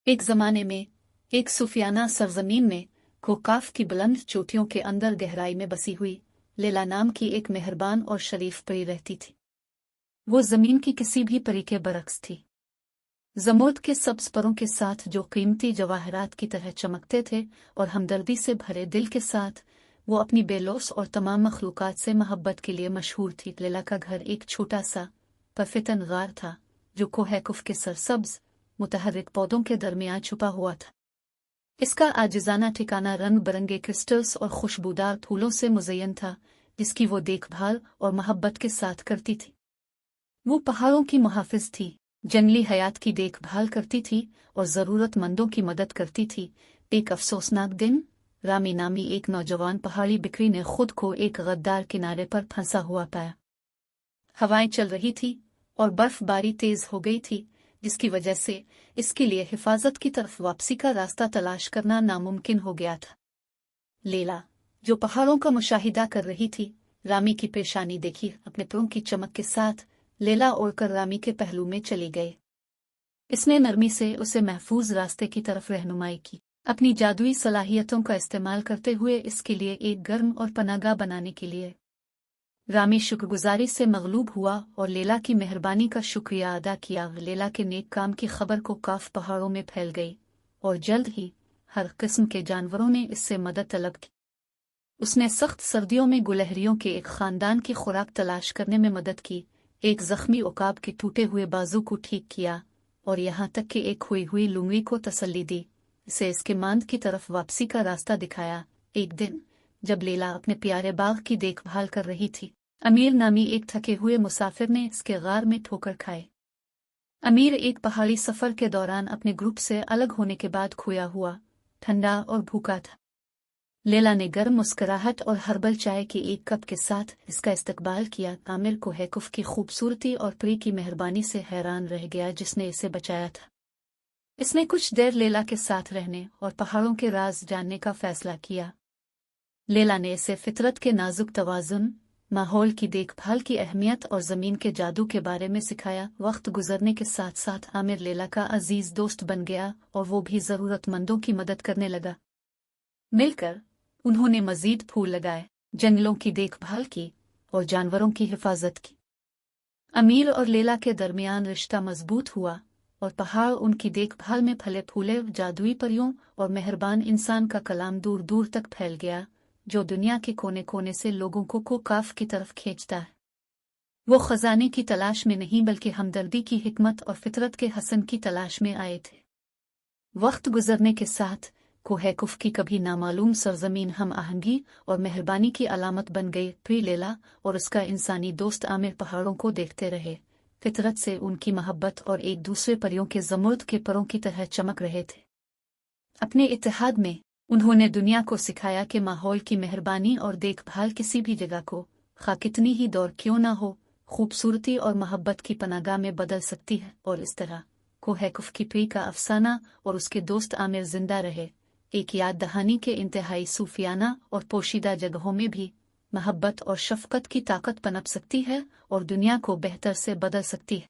एक जमाने में एक सूफियाना सरजमीन में कोकाफ की बुलंद चोटियों के अंदर गहराई में बसी हुई लैला नाम की एक मेहरबान और शरीफ परी रहती थी। वो जमीन की किसी भी परी के बरक्स थी। जमुर्द के सब्ज परों के साथ जो कीमती जवाहरात की तरह चमकते थे और हमदर्दी से भरे दिल के साथ वो अपनी बेलौस और तमाम मखलूकात से मोहब्बत के लिए मशहूर थी। लैला का घर एक छोटा सा परफितन गार था जो कोहकुफ के सरसब्ज मुतहर्रिक पौधों के दरमियान छुपा हुआ था। इसका आजिजाना ठिकाना रंग बिरंगे क्रिस्टल्स और खुशबूदार फूलों से मुज़य्यन था, जिसकी वो देखभाल और मोहब्बत के साथ करती थी। वो पहाड़ों की मुहाफिज थी, जंगली हयात की देखभाल करती थी और ज़रूरतमंदों की मदद करती थी। एक अफसोसनाक दिन रामी नामी एक नौजवान पहाड़ी बिक्री ने खुद को एक गद्दार किनारे पर फंसा हुआ पाया। हवाएं चल रही थी और बर्फबारी तेज हो गई थी, जिसकी वजह से इसके लिए हिफाजत की तरफ वापसी का रास्ता तलाश करना नामुमकिन हो गया था। लैला, जो पहाड़ों का मुशाहिदा कर रही थी, रामी की पेशानी देखी। अपने पैरों की चमक के साथ लैला उड़कर रामी के पहलू में चली गई। इसने नरमी से उसे महफूज रास्ते की तरफ रहनुमाई की। अपनी जादुई सलाहियतों का इस्तेमाल करते हुए इसके लिए एक गर्म और पनाहगाह बनाने के लिए रामी शुक्रगुजारी से मगलूब हुआ और लैला की मेहरबानी का शुक्रिया अदा किया। लैला के नेक काम की खबर को काफ पहाड़ों में फैल गई और जल्द ही हर किस्म के जानवरों ने इससे मदद तलब की। उसने सख्त सर्दियों में गुलहरियों के एक खानदान की खुराक तलाश करने में मदद की, एक जख्मी उकाब के टूटे हुए बाजू को ठीक किया और यहाँ तक कि एक खोई हुई लुंगी को तसल्ली दी, इसे इसके मांद की तरफ वापसी का रास्ता दिखाया। एक दिन जब लैला अपने प्यारे बाग की देखभाल कर रही थी, अमीर नामी एक थके हुए मुसाफिर ने इसके गार में ठोकर खाए। अमीर एक पहाड़ी सफर के दौरान अपने ग्रुप से अलग होने के बाद खोया हुआ, ठंडा और भूखा था। लैला ने गर्म मुस्कुराहट और हर्बल चाय के एक कप के साथ इसका इस्तकबाल किया। आमिर को हैकुफ की खूबसूरती और परी की मेहरबानी से हैरान रह गया, जिसने इसे बचाया था। इसने कुछ देर लैला के साथ रहने और पहाड़ों के राज जानने का फैसला किया। लैला ने इसे फितरत के नाजुक तवाजुन, माहौल की देखभाल की अहमियत और ज़मीन के जादू के बारे में सिखाया। वक्त गुजरने के साथ साथ आमिर लैला का अजीज दोस्त बन गया और वो भी ज़रूरतमंदों की मदद करने लगा। मिलकर उन्होंने मजीद फूल लगाए, जंगलों की देखभाल की और जानवरों की हिफाजत की। अमीर और लैला के दरमियान रिश्ता मजबूत हुआ और पहाड़ उनकी देखभाल में फले फूले। जादुई परियों और मेहरबान इंसान का कलाम दूर दूर तक फैल गया, जो दुनिया के कोने कोने से लोगों को कोकाफ की तरफ खींचता है। वो खजाने की तलाश में नहीं बल्कि हमदर्दी की हिकमत और फितरत के हसन की तलाश में आए थे। वक्त गुजरने के साथ कोहकुफ की कभी नामालूम सरजमीन हम आहंगी और मेहरबानी की अलामत बन गई। फिर लैला और उसका इंसानी दोस्त आमिर पहाड़ों को देखते रहे, फितरत से उनकी मोहब्बत और एक दूसरे परियों के जमुर्द के परों की तरह चमक रहे थे। अपने इत्तेहाद में उन्होंने दुनिया को सिखाया कि माहौल की मेहरबानी और देखभाल किसी भी जगह को, खा कितनी ही दौर क्यों ना हो, खूबसूरती और मोहब्बत की पनाहगाह में बदल सकती है। और इस तरह कोहकुफ की परी का अफसाना और उसके दोस्त आमिर जिंदा रहे, एक याद दहानी के इंतहाई सूफियाना और पोशीदा जगहों में भी मोहब्बत और शफकत की ताकत पनप सकती है और दुनिया को बेहतर से बदल सकती है।